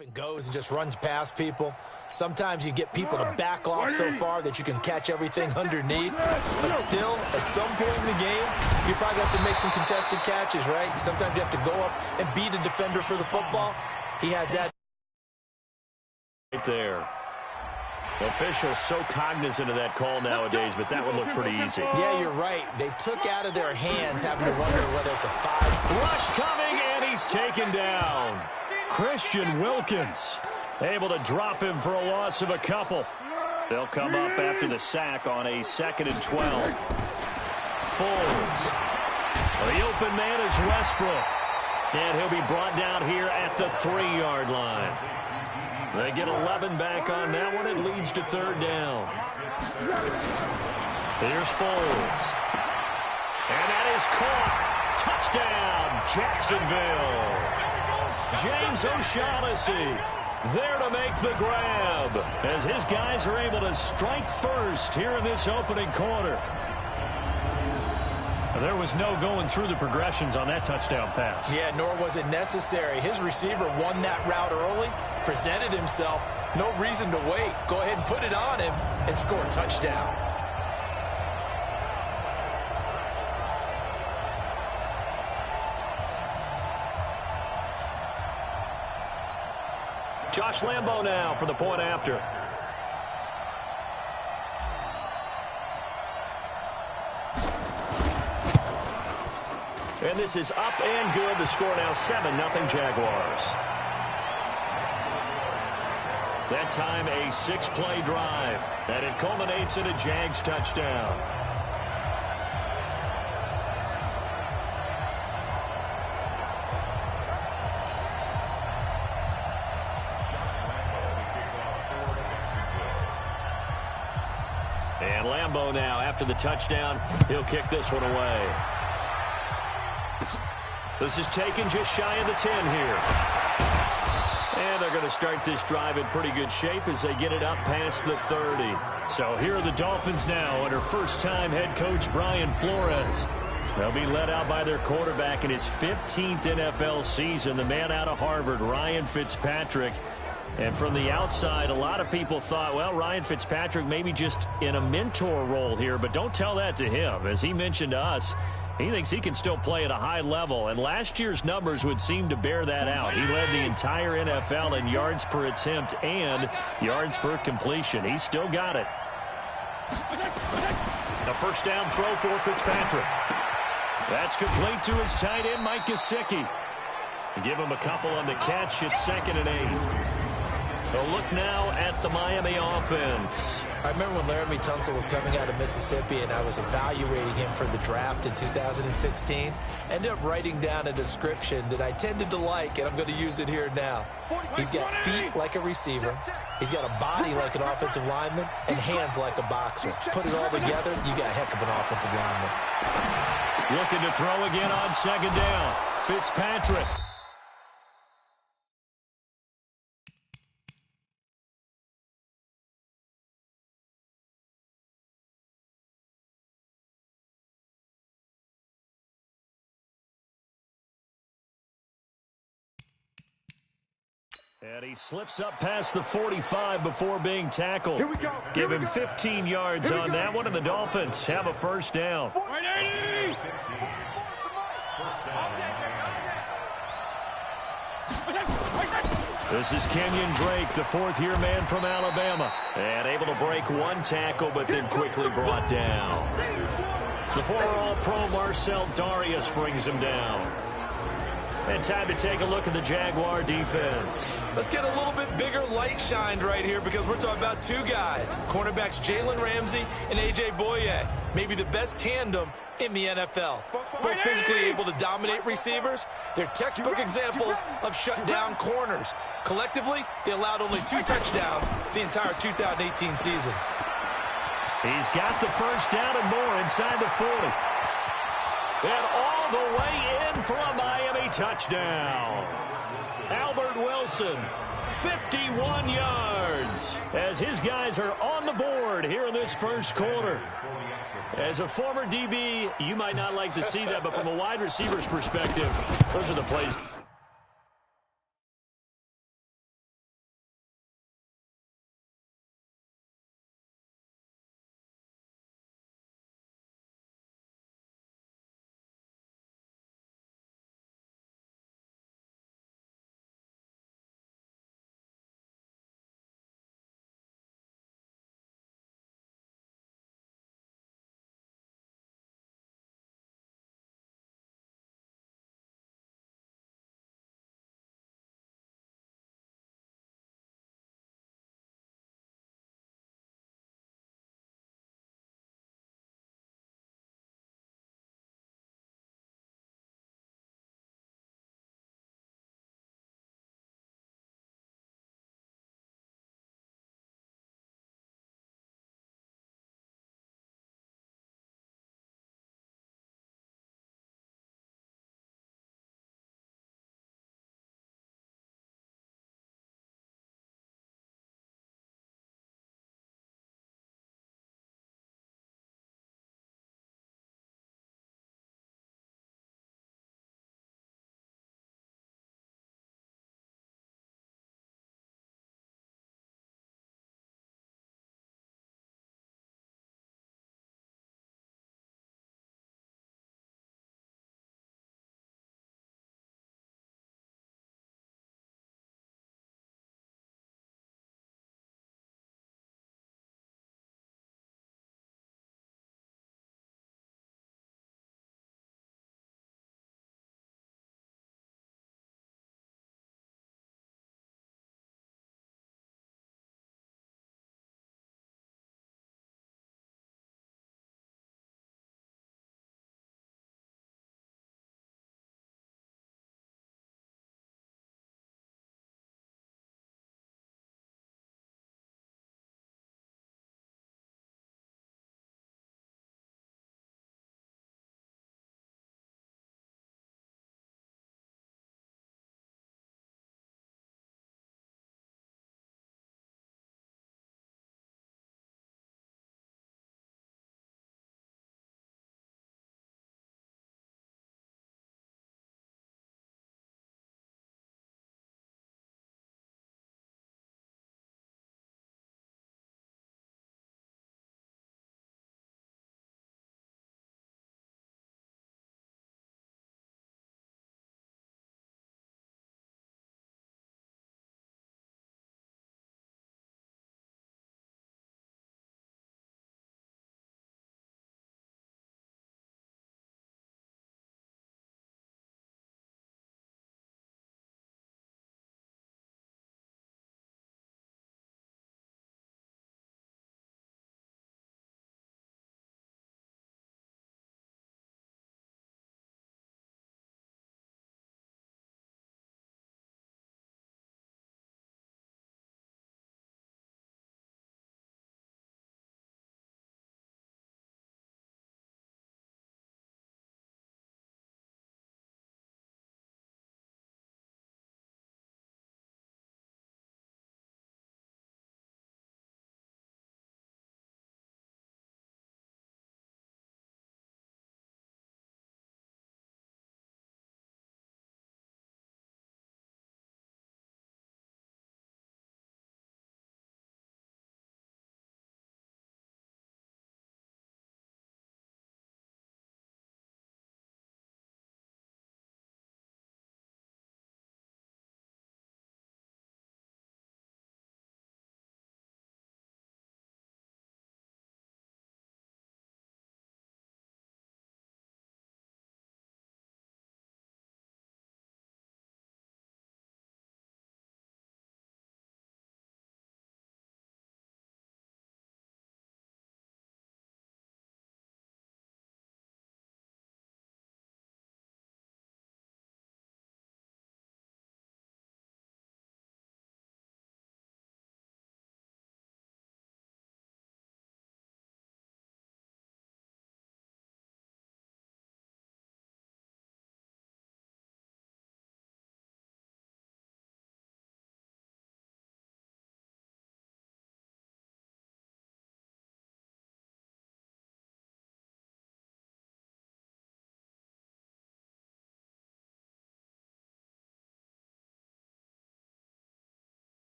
And goes and just runs past people. Sometimes you get people to back off so far that you can catch everything underneath. But still, at some point in the game, you probably have to make some contested catches, right? Sometimes you have to go up and beat a defender for the football. He has that. Right there. Officials so cognizant of that call nowadays, but that one looked pretty easy. Yeah, you're right. They took out of their hands having to wonder whether it's a 5. Rush coming, and he's taken down. Christian Wilkins able to drop him for a loss of a couple. They'll come up after the sack on a 2nd and 12. Foles. The open man is Westbrook. And he'll be brought down here at the 3-yard line. They get 11 back on that one. It leads to 3rd down. Here's Foles. And that is caught. Touchdown, Jacksonville. James O'Shaughnessy there to make the grab as his guys are able to strike first here in this opening quarter. There was no going through the progressions on that touchdown pass. Yeah, nor was it necessary. His receiver won that route early, presented himself. No reason to wait. Go ahead and put it on him and score a touchdown. Josh Lambo now for the point after. And this is up and good. The score now 7-0 Jaguars. That time a 6-play drive. And it culminates in a Jags touchdown. And Lambo now, after the touchdown, he'll kick this one away. This is taken just shy of the 10 here. And they're going to start this drive in pretty good shape as they get it up past the 30. So here are the Dolphins now under first-time head coach Brian Flores. They'll be led out by their quarterback in his 15th NFL season, the man out of Harvard, Ryan Fitzpatrick. And from the outside, a lot of people thought, well, Ryan Fitzpatrick maybe just in a mentor role here, but don't tell that to him. As he mentioned to us, he thinks he can still play at a high level, and last year's numbers would seem to bear that out. He led the entire NFL in yards per attempt and yards per completion. He's still got it. A first down throw for Fitzpatrick. That's complete to his tight end, Mike Gesicki. Give him a couple on the catch. It's 2nd and 8. A look now at the Miami offense. I remember when Laramie Tunsil was coming out of Mississippi and I was evaluating him for the draft in 2016. Ended up writing down a description that I tended to like, and I'm going to use it here now. He's got feet like a receiver. He's got a body like an offensive lineman and hands like a boxer. Put it all together, you got a heck of an offensive lineman. Looking to throw again on 2nd down. Fitzpatrick. And he slips up past the 45 before being tackled. Here we go. Give him 15 yards on that one, and the Dolphins have a first down. This is Kenyon Drake, the 4th-year man from Alabama. And able to break one tackle, but then quickly brought down. The former All-Pro Marcel Darius brings him down. And time to take a look at the Jaguar defense. Let's get a little bit bigger light shined right here because we're talking about 2 guys. Cornerbacks Jalen Ramsey and A.J. Boye. Maybe the best tandem in the NFL. Both physically able to dominate receivers. They're textbook examples of shutdown corners. Collectively, they allowed only 2 touchdowns the entire 2018 season. He's got the first down and more inside the 40. And all the way in for a Miami touchdown. Albert Wilson, 51 yards, as his guys are on the board here in this first quarter. As a former DB, you might not like to see that, but from a wide receiver's perspective, those are the plays.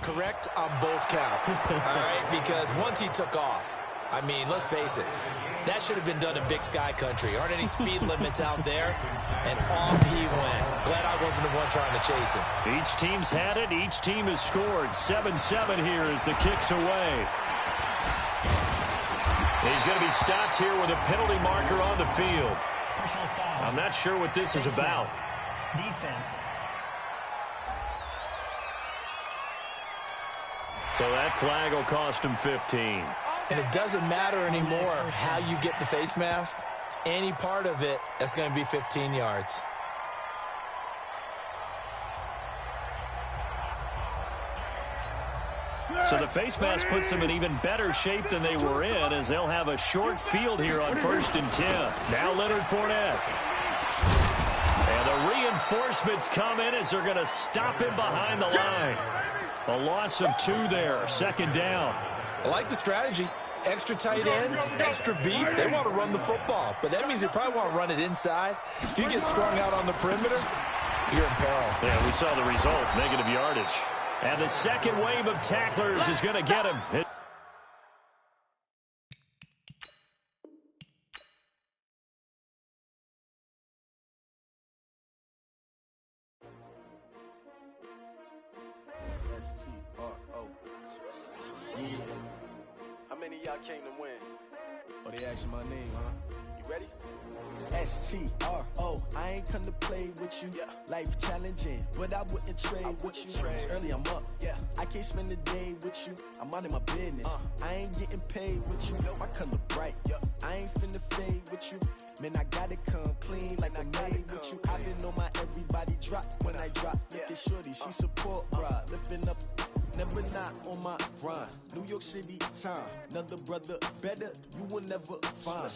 Correct on both counts, all right? Because once he took off, I mean, let's face it, that should have been done in Big Sky Country. Aren't any speed limits out there? And off he went. Glad I wasn't the one trying to chase him. Each team's had it. Each team has scored. 7-7 here as the kick's away. He's going to be stopped here with a penalty marker on the field. I'm not sure what this is about. Defense. So that flag will cost him 15. And it doesn't matter anymore how you get the face mask. Any part of it, that's going to be 15 yards. So the face mask puts them in even better shape than they were in, as they'll have a short field here on 1st and 10. Now Leonard Fournette. And the reinforcements come in as they're going to stop him behind the line. A loss of 2 there, 2nd down. I like the strategy. Extra tight ends, extra beef. They want to run the football, but that means they probably want to run it inside. If you get strung out on the perimeter, you're in peril. Yeah, we saw the result, negative yardage. And the second wave of tacklers is going to get him. How many of y'all came to win? Oh, they asking my name, huh? You ready? STRO, I ain't come to play with you. Yeah. Life challenging, but I wouldn't trade with you. It's early, I'm up. Yeah. I can't spend the day with you. I'm minding my business. I ain't getting paid with you. My color bright. Yeah. I ain't finna fade with you. Man, I gotta come clean like I'm made with you. I've been on my everybody drop when I drop. Look at shorty, she support, bruh. Lifting up. Never not on my grind. New York City time. Another brother better, you will never find.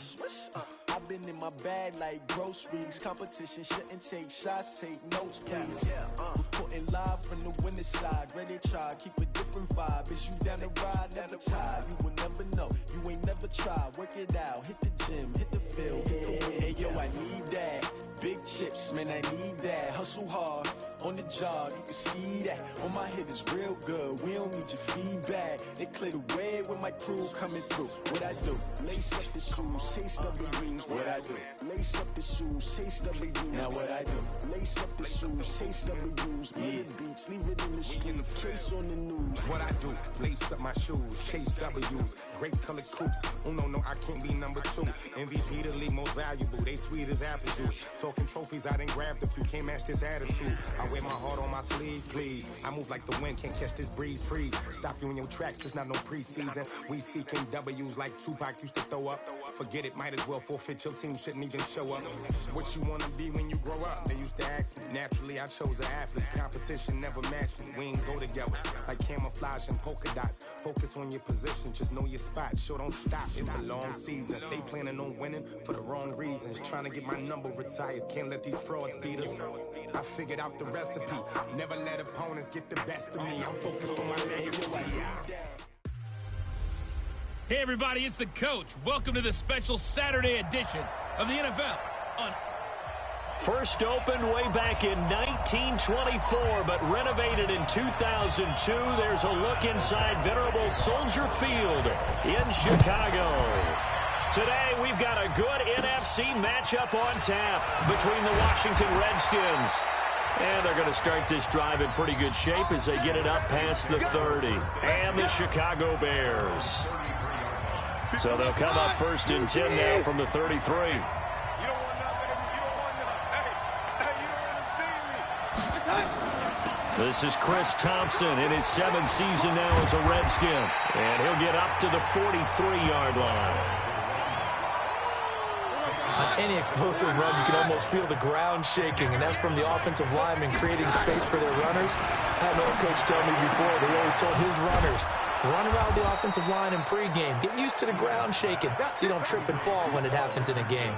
I've been in my bag like groceries. Competition shouldn't take shots, take notes, please. Reporting live from the winning side. Ready to try, keep a different vibe. Is you down the ride, never tired. You will never know, you ain't never tried. Work it out, hit the gym, hit the field, hit the win. Hey, yo, I need that. Big chips, man, I need that. Hustle hard, on the job, you can see that. On my head is real good, we don't need your feedback. They clear the way with my crew coming through. What I do? Lace up the shoes, chase W's. What I do? Lace up the shoes, chase W's. Now what I do? Lace up the shoes, chase W's. Yeah. Beats, leave it in the street, case on the news. What I do? Lace up my shoes, chase W's. Great colored coops. Oh no, I can't be number 2. MVP the league most valuable. They sweet as apple juice. Talking trophies, I didn't grab the few. Can't match this attitude. I wear my heart on my sleeve, please. I move like the wind, can't catch this breeze, freeze. Stop you in your tracks, there's not no preseason. We seeking W's like Tupac used to throw up. Forget it, might as well forfeit. Your team shouldn't even show up. What you wanna be when you grow up? They used to ask me. Naturally, I chose an athlete. Competition never matched me. We ain't go together like camouflage and polka dots. Focus on your position, just know your spot. Sure, don't stop. It's a long season. They planning on winning for the wrong reasons. Trying to get my number retired. Can't let these frauds beat us. I figured out the recipe. Never let opponents get the best of me. I'm focused on my legacy. Hey everybody, it's the coach. Welcome to the special Saturday edition of the NFL on... First opened way back in 1924, but renovated in 2002. There's a look inside venerable Soldier Field in Chicago. Today, we've got a good NFC matchup on tap between the Washington Redskins. And they're going to start this drive in pretty good shape as they get it up past the 30. And the Chicago Bears. So they'll come up 1st and 10 now from the 33. This is Chris Thompson in his 7th season now as a Redskin. And he'll get up to the 43-yard line. On any explosive run, you can almost feel the ground shaking, and that's from the offensive linemen creating space for their runners. I had an old coach tell me before, they always told his runners, run around the offensive line in pregame. Get used to the ground shaking so you don't trip and fall when it happens in a game.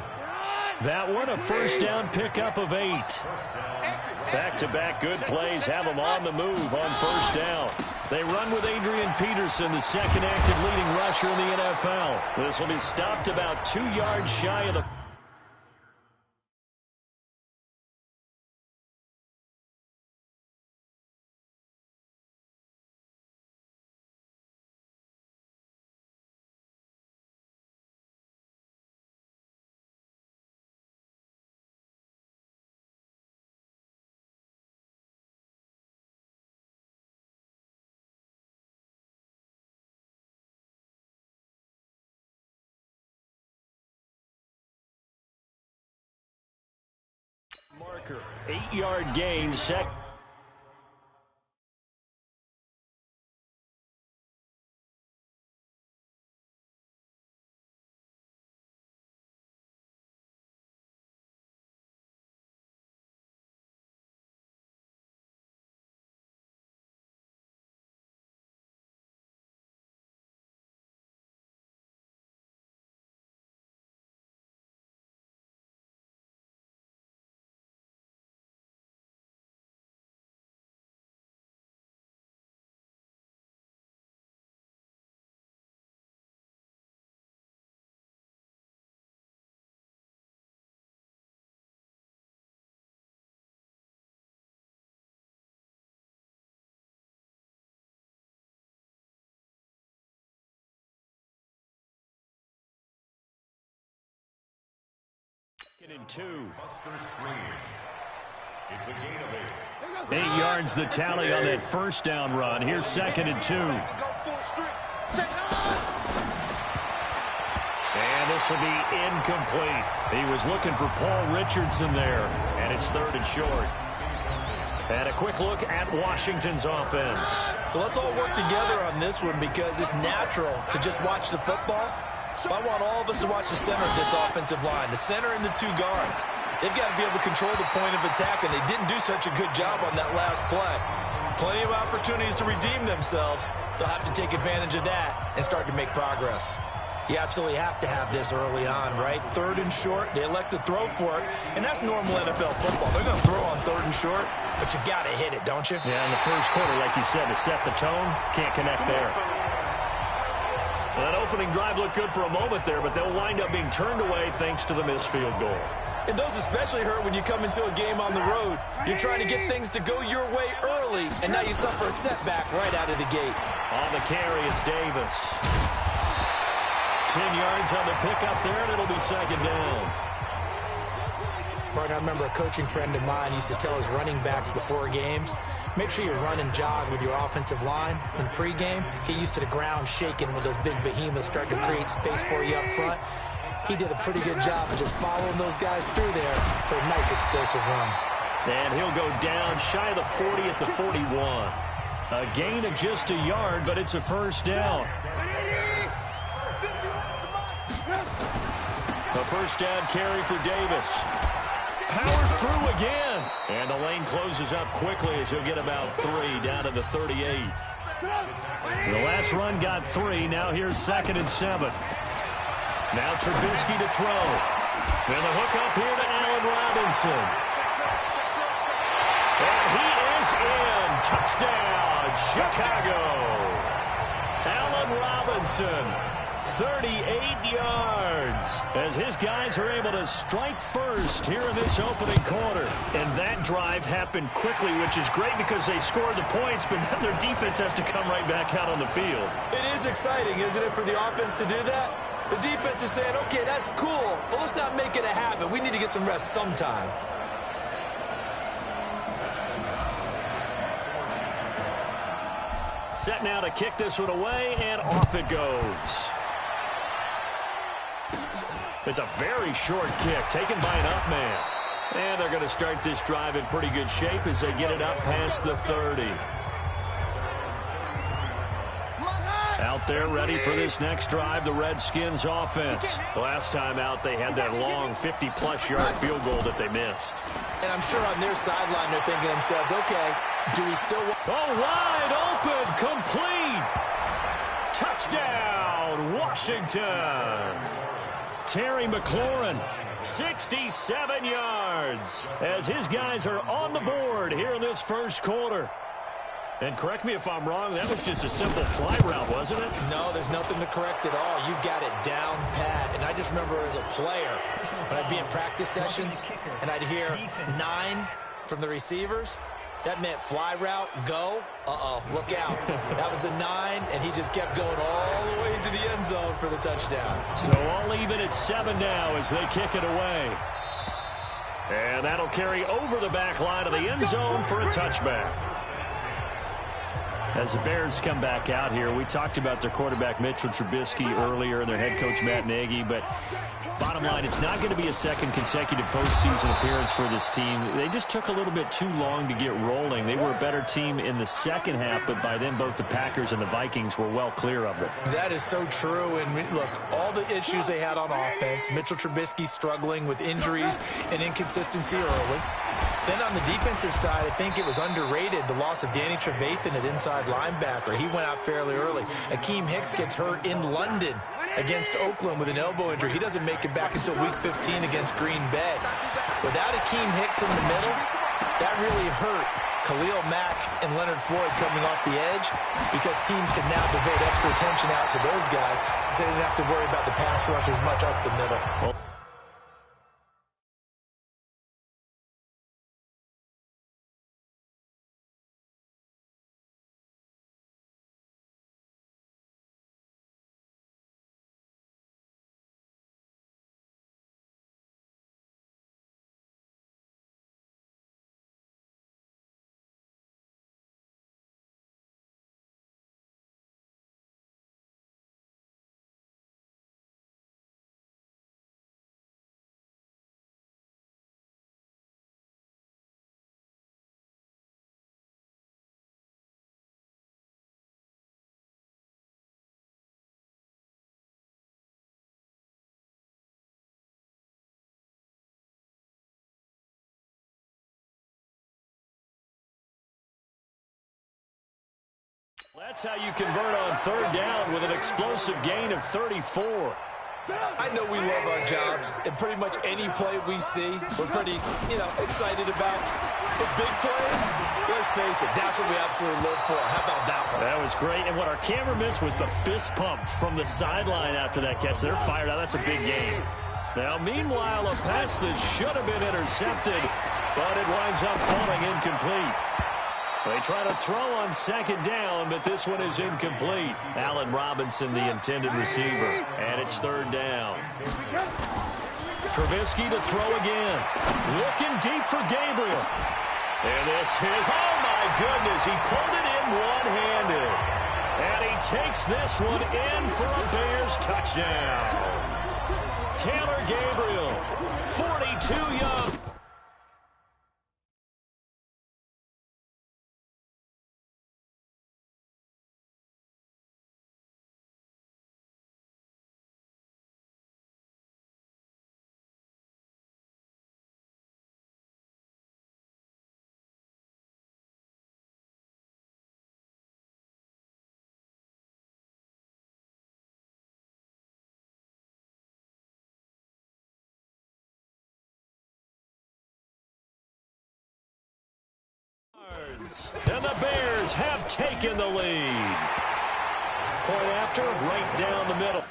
That one, a first down pickup of 8. Back-to-back good plays have them on the move on first down. They run with Adrian Peterson, the second active leading rusher in the NFL. This will be stopped about 2 yards shy of the... Parker, 8-yard gain, second. And 2. 8 yards the tally on that first down run. Here's 2nd and 2. And this will be incomplete. He was looking for Paul Richardson there, and it's 3rd and short. And a quick look at Washington's offense. So let's all work together on this one because it's natural to just watch the football. But I want all of us to watch the center of this offensive line, the center and the 2 guards. They've got to be able to control the point of attack, and they didn't do such a good job on that last play. Plenty of opportunities to redeem themselves. They'll have to take advantage of that and start to make progress. You absolutely have to have this early on, right? 3rd and short, they elect to throw for it, and that's normal NFL football. They're going to throw on 3rd and short, but you've got to hit it, don't you? Yeah, in the first quarter, like you said, to set the tone, can't connect there. Well, that opening drive looked good for a moment there, but they'll wind up being turned away thanks to the missed field goal. And those especially hurt when you come into a game on the road. You're trying to get things to go your way early, and now you suffer a setback right out of the gate. On the carry, it's Davis. 10 yards on the pickup there, and it'll be 2nd down. Partner, I remember a coaching friend of mine used to tell his running backs before games, make sure you run and jog with your offensive line in pregame. Get used to the ground shaking when those big behemoths start to create space for you up front. He did a pretty good job of just following those guys through there for a nice explosive run. And he'll go down shy of the 40 at the 41. A gain of just a yard, but it's a 1st down. The 1st down carry for Davis. Powers through again. And the lane closes up quickly as he'll get about 3 down to the 38. The last run got 3. Now here's 2nd and 7. Now Trubisky to throw. And the hook up here to Allen Robinson. And he is in. Touchdown, Chicago. Allen Robinson, 38 yards, as his guys are able to strike first here in this opening quarter. And that drive happened quickly, which is great because they scored the points, but then their defense has to come right back out on the field. It is exciting, isn't it, for the offense to do that? The defense is saying, okay, that's cool, but let's not make it a habit. We need to get some rest sometime. Set now to kick this one away, and off it goes. It's a very short kick, taken by an up man. And they're going to start this drive in pretty good shape as they get it up past the 30. Out there ready for this next drive, the Redskins offense. Last time out, they had that long 50-plus yard field goal that they missed. And I'm sure on their sideline they're thinking to themselves, okay, do we still want... Oh, wide open, complete. Touchdown, Washington. Terry McLaurin, 67 yards, as his guys are on the board here in this first quarter. And correct me if I'm wrong, that was just a simple fly route, wasn't it? No, there's nothing to correct at all. You've got it down pat. And I just remember as a player, when I'd be in practice sessions, and I'd hear 9 from the receivers, that meant fly route, go, look out. That was the 9, and he just kept going all the way into the end zone for the touchdown. So all even at 7 now as they kick it away. And that'll carry over the back line of the end zone for a touchback. As the Bears come back out here, we talked about their quarterback Mitchell Trubisky earlier and their head coach Matt Nagy, but bottom line, it's not going to be a second consecutive postseason appearance for this team. They just took a little bit too long to get rolling. They were a better team in the second half, but by then both the Packers and the Vikings were well clear of it. That is so true. And look, all the issues they had on offense, Mitchell Trubisky struggling with injuries and inconsistency early. Then on the defensive side, I think it was underrated, the loss of Danny Trevathan at inside linebacker. He went out fairly early. Akeem Hicks gets hurt in London against Oakland with an elbow injury. He doesn't make it back until Week 15 against Green Bay. Without Akeem Hicks in the middle, that really hurt Khalil Mack and Leonard Floyd coming off the edge, because teams can now devote extra attention out to those guys since they didn't have to worry about the pass rush as much up the middle. That's how you convert on third down with an explosive gain of 34. I know we love our jobs, and pretty much any play we see, we're pretty, excited about. The big plays, let's face it, that's what we absolutely live for. How about that one? That was great, and what our camera missed was the fist pump from the sideline after that catch. They're fired out. That's a big game. Now, meanwhile, a pass that should have been intercepted, but it winds up falling incomplete. They try to throw on second down, but this one is incomplete. Allen Robinson, the intended receiver, and it's third down. Trubisky to throw again. Looking deep for Gabriel. And this is, oh my goodness, he pulled it in one-handed. And he takes this one in for a Bears touchdown. Taylor Gabriel, 42 yards. And the Bears have taken the lead. Point after, right down the middle.